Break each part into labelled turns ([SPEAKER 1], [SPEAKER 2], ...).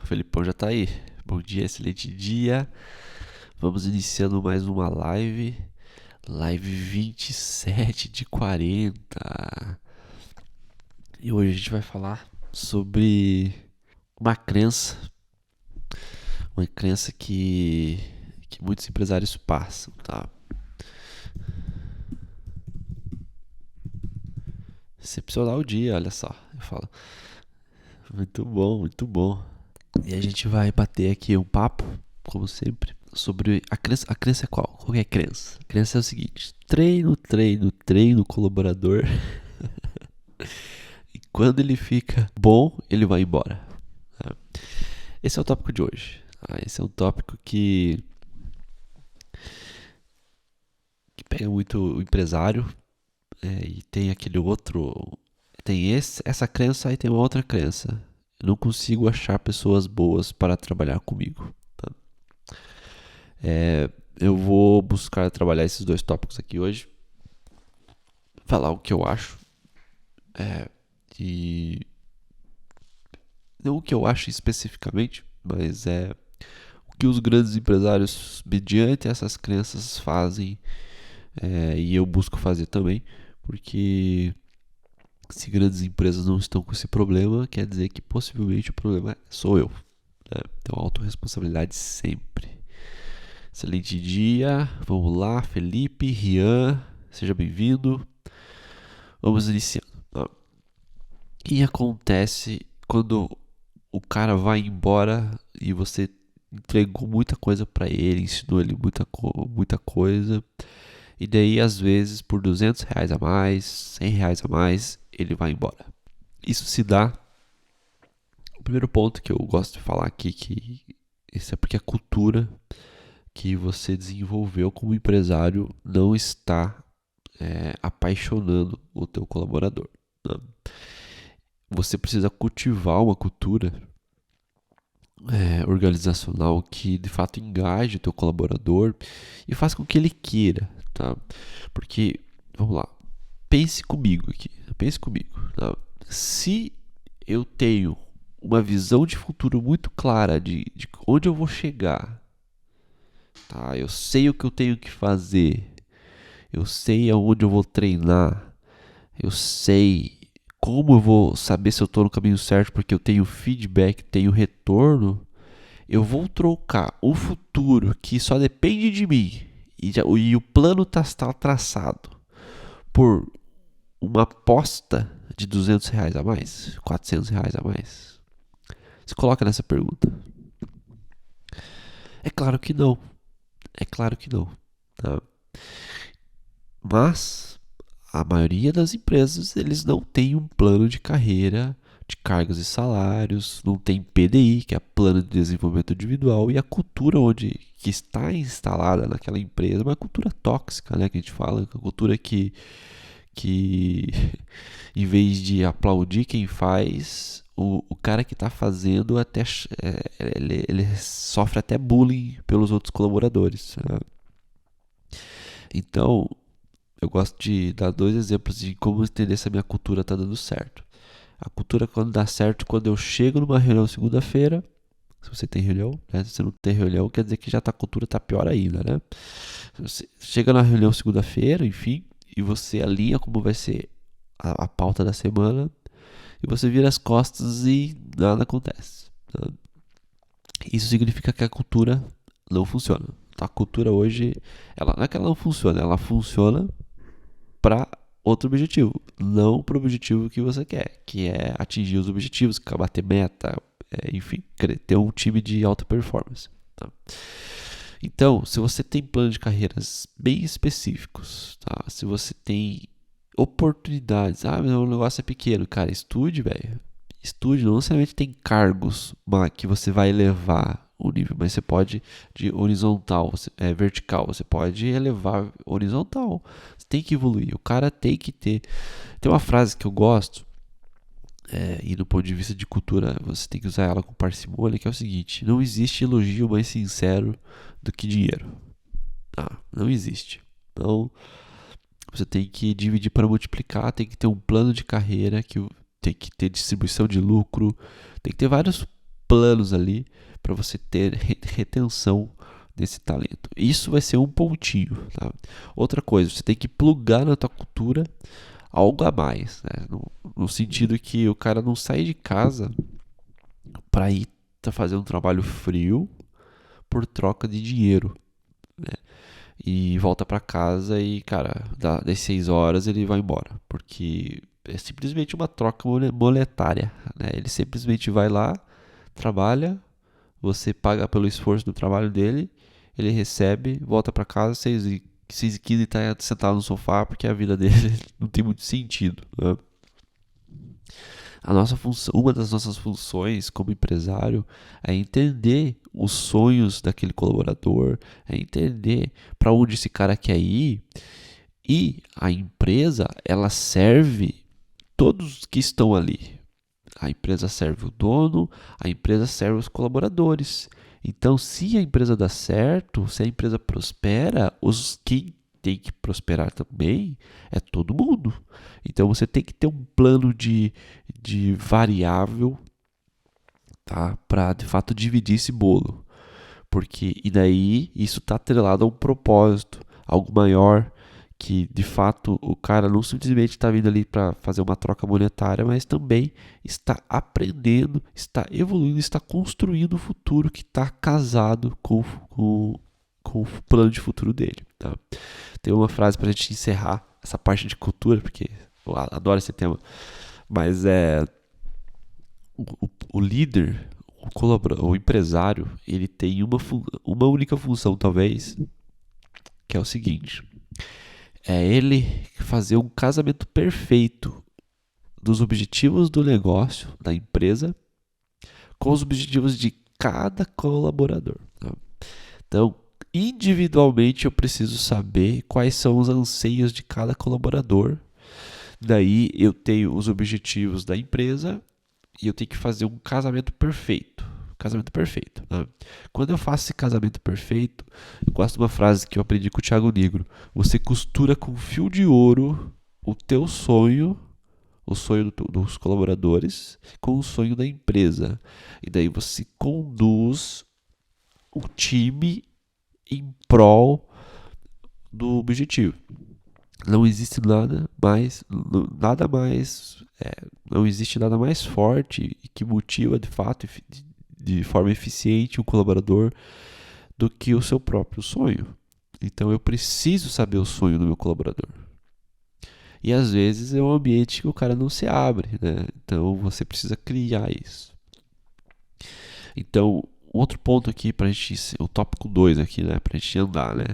[SPEAKER 1] Felipão já tá aí. Bom dia, excelente dia. Vamos iniciando mais uma live. Live 27/40. E hoje a gente vai falar sobre uma crença. Uma crença que muitos empresários passam, tá? Excepcional o dia, olha só. Eu falo, muito bom, muito bom. E a gente vai bater aqui um papo, como sempre, sobre a crença. A crença é qual? Qual é a crença? A crença é o seguinte: treino, treino, treino o colaborador. E quando ele fica bom, ele vai embora. Esse é o tópico de hoje. Esse é um tópico que pega muito o empresário. E tem aquele outro. Tem essa crença e tem uma outra crença. Eu não consigo achar pessoas boas para trabalhar comigo. Tá? Eu vou buscar trabalhar esses dois tópicos aqui hoje. Falar o que eu acho. E não o que eu acho especificamente, mas é o que os grandes empresários, mediante essas crenças, fazem. E eu busco fazer também, porque se grandes empresas não estão com esse problema, quer dizer que possivelmente o problema sou eu. Né? Então, autorresponsabilidade sempre. Excelente dia, vamos lá, Felipe, Rian, seja bem-vindo. Vamos iniciando. O que acontece quando o cara vai embora e você entregou muita coisa para ele, ensinou ele muita coisa, e daí às vezes por R$ 200 a mais, R$ 100 a mais, ele vai embora. Isso se dá. O primeiro ponto que eu gosto de falar aqui, que isso é porque a cultura que você desenvolveu como empresário não está apaixonando o teu colaborador. Né? Você precisa cultivar uma cultura organizacional que de fato engaje o teu colaborador e faça com que ele queira, tá? Porque, vamos lá, pense comigo aqui, tá? Se eu tenho uma visão de futuro muito clara de onde eu vou chegar, tá? Eu sei o que eu tenho que fazer, eu sei aonde eu vou treinar, eu sei como eu vou saber se eu estou no caminho certo porque eu tenho feedback, tenho retorno. Eu vou trocar o futuro que só depende de mim e o plano está traçado por uma aposta de R$ 200 a mais, R$ 400 a mais. Se coloca nessa pergunta. É claro que não. É claro que não. Tá? Mas a maioria das empresas, eles não têm um plano de carreira, de cargos e salários, não tem PDI, que é Plano de Desenvolvimento Individual, e a cultura que está instalada naquela empresa é uma cultura tóxica, né, que a gente fala, uma cultura que em vez de aplaudir quem faz, o cara que está fazendo até ele sofre até bullying pelos outros colaboradores. Né? Então, eu gosto de dar dois exemplos de como entender se a minha cultura está dando certo. A cultura quando dá certo, quando eu chego numa reunião segunda-feira, se você tem reunião, né? Se você não tem reunião, quer dizer que já a cultura está pior ainda, né? Você chega na reunião segunda-feira, enfim, e você alinha como vai ser a pauta da semana, e você vira as costas e nada acontece. Né? Isso significa que a cultura não funciona. A cultura hoje, não é que ela não funciona, ela funciona para outro objetivo, não para o objetivo que você quer, que é atingir os objetivos, bater meta, enfim, ter um time de alta performance. Tá? Então, se você tem planos de carreiras bem específicos, tá? Se você tem oportunidades, meu negócio é pequeno, cara, estude, velho. Estude, não necessariamente tem cargos que você vai elevar o nível, mas você pode de horizontal, vertical, você pode elevar horizontal. Você tem que evoluir, o cara tem que ter. Tem uma frase que eu gosto, e do ponto de vista de cultura, você tem que usar ela com parcimônia, que é o seguinte: não existe elogio mais sincero do que dinheiro. Não existe. Então, você tem que dividir para multiplicar, tem que ter um plano de carreira, tem que ter distribuição de lucro, tem que ter vários planos ali para você ter retenção desse talento. Isso vai ser um pontinho, tá? Outra coisa, você tem que plugar na tua cultura algo a mais, né? No sentido que o cara não sai de casa para ir fazer um trabalho frio por troca de dinheiro, né? E volta para casa e, cara, das 6 horas ele vai embora, porque é simplesmente uma troca monetária, né? Ele simplesmente vai lá, trabalha, você paga pelo esforço do trabalho dele, ele recebe, volta para casa, 6h15 tá sentado no sofá, porque a vida dele não tem muito sentido, né? A nossa função, uma das nossas funções como empresário é entender os sonhos daquele colaborador, é entender para onde esse cara quer ir, e a empresa, ela serve todos que estão ali. A empresa serve o dono, a empresa serve os colaboradores. Então, se a empresa dá certo, se a empresa prospera, quem tem que prosperar também é todo mundo. Então, você tem que ter um plano de variável, tá? Para, de fato, dividir esse bolo. E daí isso está atrelado a um propósito, algo maior, que de fato o cara não simplesmente está vindo ali para fazer uma troca monetária, mas também está aprendendo, está evoluindo, está construindo o futuro que está casado com o plano de futuro dele. Tá? Tem uma frase para a gente encerrar essa parte de cultura, porque eu adoro esse tema, mas o líder, o empresário, ele tem uma única função, talvez, que é o seguinte: é ele fazer um casamento perfeito dos objetivos do negócio, da empresa, com os objetivos de cada colaborador. Tá? Então, individualmente, eu preciso saber quais são os anseios de cada colaborador. Daí, eu tenho os objetivos da empresa e eu tenho que fazer um casamento perfeito. Casamento perfeito. Né? Quando eu faço esse casamento perfeito, eu gosto de uma frase que eu aprendi com o Thiago Negro. Você costura com fio de ouro o teu sonho, o sonho dos colaboradores, com o sonho da empresa. E daí você conduz o time em prol do objetivo. Não existe não existe nada mais forte e que motiva de fato de forma eficiente um colaborador do que o seu próprio sonho. Então eu preciso saber o sonho do meu colaborador. E às vezes é um ambiente que o cara não se abre, né? Então você precisa criar isso. Então, outro ponto aqui pra gente, o tópico 2 aqui, né, pra gente andar, né?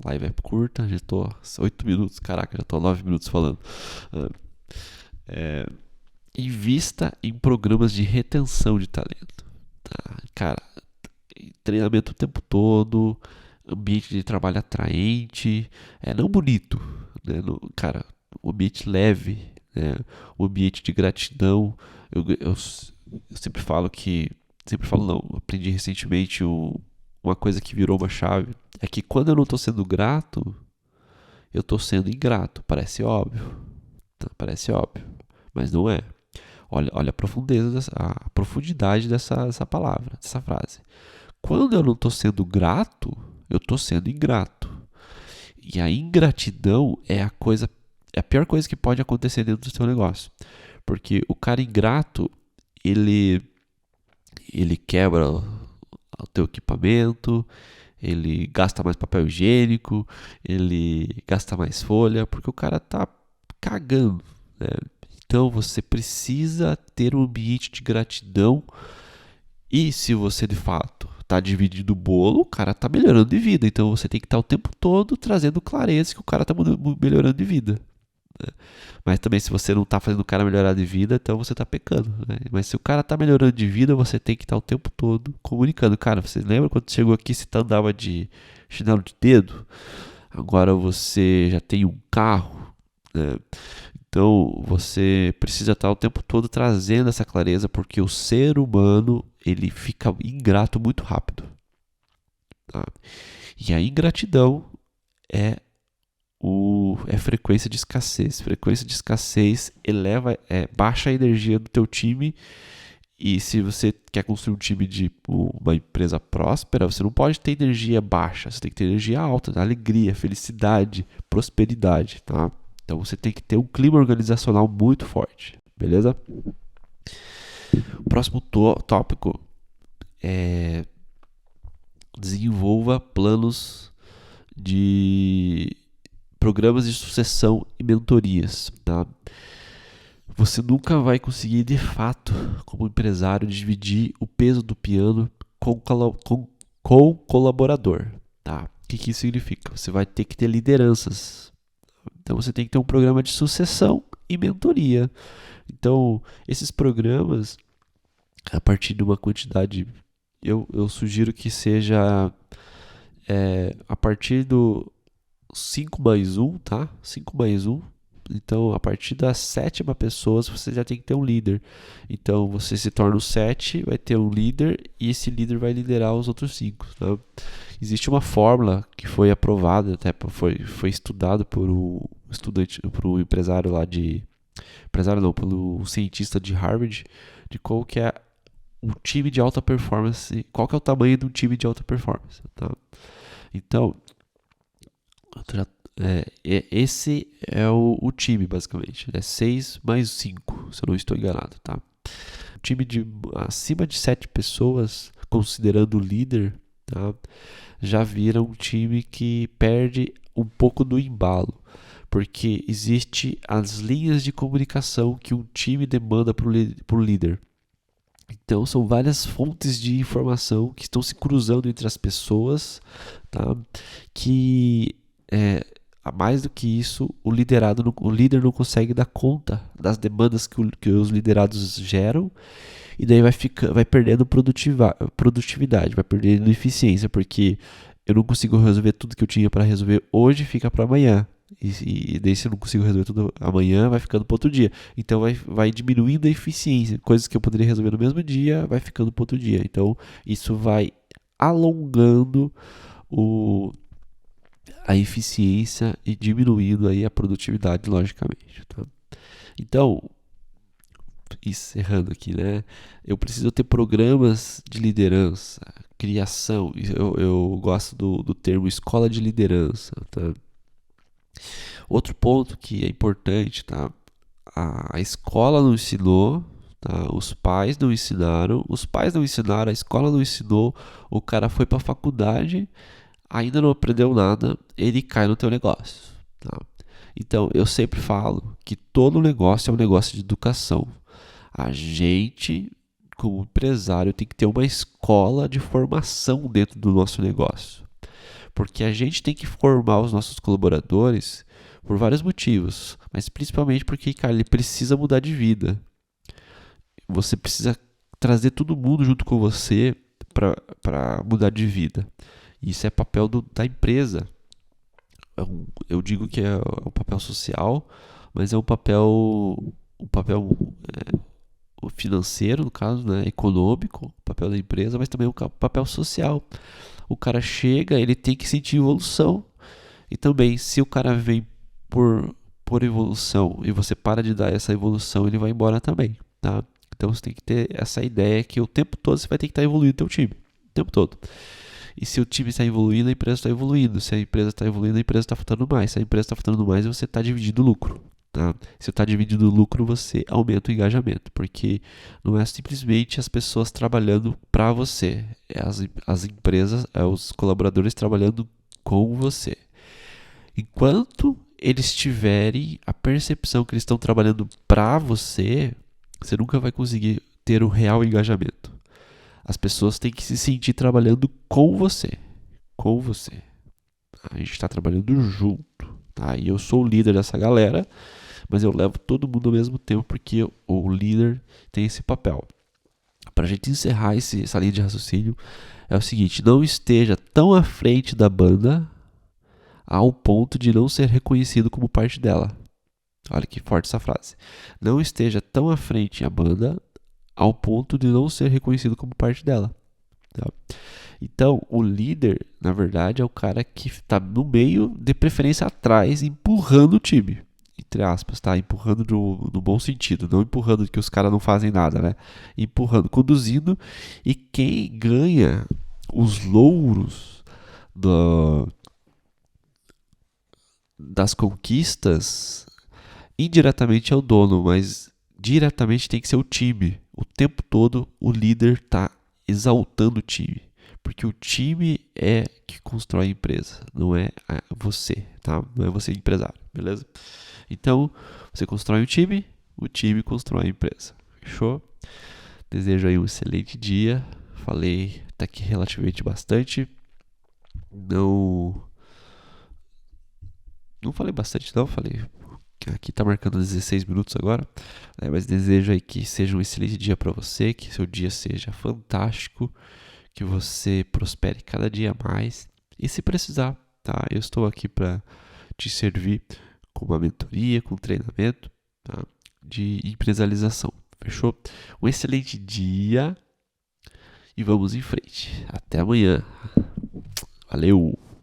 [SPEAKER 1] A live é curta, já tô 8 minutos, caraca, já tô 9 minutos falando. Invista em programas de retenção de talento. Tá? Cara, treinamento o tempo todo, ambiente de trabalho atraente, não bonito, né? Cara, um ambiente leve, né? Um ambiente de gratidão. Eu sempre falo não, aprendi recentemente uma coisa que virou uma chave, é que quando eu não estou sendo grato, eu estou sendo ingrato. Parece óbvio, mas não é. Olha a profundidade dessa palavra, dessa frase. Quando eu não estou sendo grato, eu estou sendo ingrato. E a ingratidão é a pior coisa que pode acontecer dentro do seu negócio. Porque o cara ingrato, ele quebra o teu equipamento, ele gasta mais papel higiênico, ele gasta mais folha, porque o cara tá cagando, né? Então você precisa ter um ambiente de gratidão. E se você de fato está dividindo o bolo, o cara está melhorando de vida. Então você tem que estar o tempo todo trazendo clareza que o cara está melhorando de vida, né? Mas também se você não está fazendo o cara melhorar de vida, então você está pecando, né? Mas se o cara está melhorando de vida, você tem que estar o tempo todo comunicando. Cara, você lembra quando chegou aqui, você andava de chinelo de dedo? Agora você já tem um carro, né? Então você precisa estar o tempo todo trazendo essa clareza, porque o ser humano ele fica ingrato muito rápido, tá? E a ingratidão é frequência de escassez. Frequência de escassez baixa a energia do teu time E se você quer construir um time de uma empresa próspera, você não pode ter energia baixa, você tem que ter energia alta, alegria, felicidade, prosperidade, tá? Então você tem que ter um clima organizacional muito forte, beleza? O próximo tópico é desenvolva planos de programas de sucessão e mentorias, tá? Você nunca vai conseguir, de fato, como empresário, dividir o peso do piano com o colaborador, tá? O que isso significa? Você vai ter que ter lideranças. Então, você tem que ter um programa de sucessão e mentoria. Então, esses programas, a partir de uma quantidade, eu sugiro que seja a partir do 5 mais 1, tá? 5 mais 1. Então, a partir da 7ª pessoa, você já tem que ter um líder. Então, você se torna o 7, vai ter um líder e esse líder vai liderar os outros 5. Tá? Existe uma fórmula que foi aprovada, até foi estudado por um estudante, por um empresário lá pelo cientista de Harvard, de qual que é um time de alta performance, qual que é o tamanho de um time de alta performance. Tá? Então, esse é o time, basicamente. É 6 mais 5, se eu não estou enganado, tá? Um time de acima de 7 pessoas, considerando o líder, tá? Já vira um time que perde um pouco do embalo. Porque existe as linhas de comunicação que um time demanda para o líder. Então, são várias fontes de informação que estão se cruzando entre as pessoas, tá? Que mais do que isso, o líder não consegue dar conta das demandas que os liderados geram, e daí vai perdendo produtividade, vai perdendo eficiência, porque eu não consigo resolver tudo que eu tinha para resolver hoje, fica para amanhã. E daí, se eu não consigo resolver tudo amanhã, vai ficando para outro dia. Então vai diminuindo a eficiência. Coisas que eu poderia resolver no mesmo dia, vai ficando para outro dia. Então isso vai alongando a eficiência e diminuindo aí a produtividade, logicamente. Tá? Então, encerrando aqui, né? Eu preciso ter programas de liderança, criação. Eu gosto do termo escola de liderança. Tá? Outro ponto que é importante, tá? A escola não ensinou, tá? Os pais não ensinaram, a escola não ensinou, o cara foi para a faculdade, ainda não aprendeu nada, ele cai no teu negócio, tá? Então, eu sempre falo que todo negócio é um negócio de educação. A gente, como empresário, tem que ter uma escola de formação dentro do nosso negócio. Porque a gente tem que formar os nossos colaboradores por vários motivos, mas principalmente porque, cara, ele precisa mudar de vida. Você precisa trazer todo mundo junto com você para mudar de vida. Isso é papel da empresa. Eu digo que é um papel social, mas é um papel financeiro, no caso, né, econômico, papel da empresa, mas também um papel social. O cara chega, ele tem que sentir evolução. E também, se o cara vem por evolução e você para de dar essa evolução, ele vai embora também, tá? Então você tem que ter essa ideia que o tempo todo você vai ter que estar evoluindo o teu time, o tempo todo. E se o time está evoluindo, a empresa está evoluindo. Se a empresa está evoluindo, a empresa está faltando mais. Se a empresa está faltando mais, você está dividindo o lucro. Tá? Se está dividindo o lucro, você aumenta o engajamento. Porque não é simplesmente as pessoas trabalhando para você. É as empresas, os colaboradores trabalhando com você. Enquanto eles tiverem a percepção que eles estão trabalhando para você, você nunca vai conseguir ter o real engajamento. As pessoas têm que se sentir trabalhando com você. Com você. A gente está trabalhando junto. Tá? E eu sou o líder dessa galera, mas eu levo todo mundo ao mesmo tempo, porque o líder tem esse papel. Para a gente encerrar essa linha de raciocínio, é o seguinte: não esteja tão à frente da banda ao ponto de não ser reconhecido como parte dela. Olha que forte essa frase. Não esteja tão à frente a banda ao ponto de não ser reconhecido como parte dela. Tá? Então, o líder, na verdade, é o cara que está no meio, de preferência atrás, empurrando o time. entre aspas, tá? Empurrando no bom sentido, não empurrando que os caras não fazem nada, né? Empurrando, conduzindo, e quem ganha os louros das conquistas indiretamente é o dono, mas diretamente tem que ser o time. O tempo todo o líder tá exaltando o time, porque o time é que constrói a empresa, não é você, tá? Não é você empresário, beleza? Então, você constrói o time constrói a empresa. Fechou? Desejo aí um excelente dia. Falei até aqui relativamente bastante. Não falei bastante não, falei. Aqui tá marcando 16 minutos agora, né? Mas desejo aí que seja um excelente dia para você, que seu dia seja fantástico, que você prospere cada dia mais. E se precisar, tá? Eu estou aqui para te servir com uma mentoria, com treinamento, tá? De empresarialização. Fechou? Um excelente dia e vamos em frente. Até amanhã. Valeu!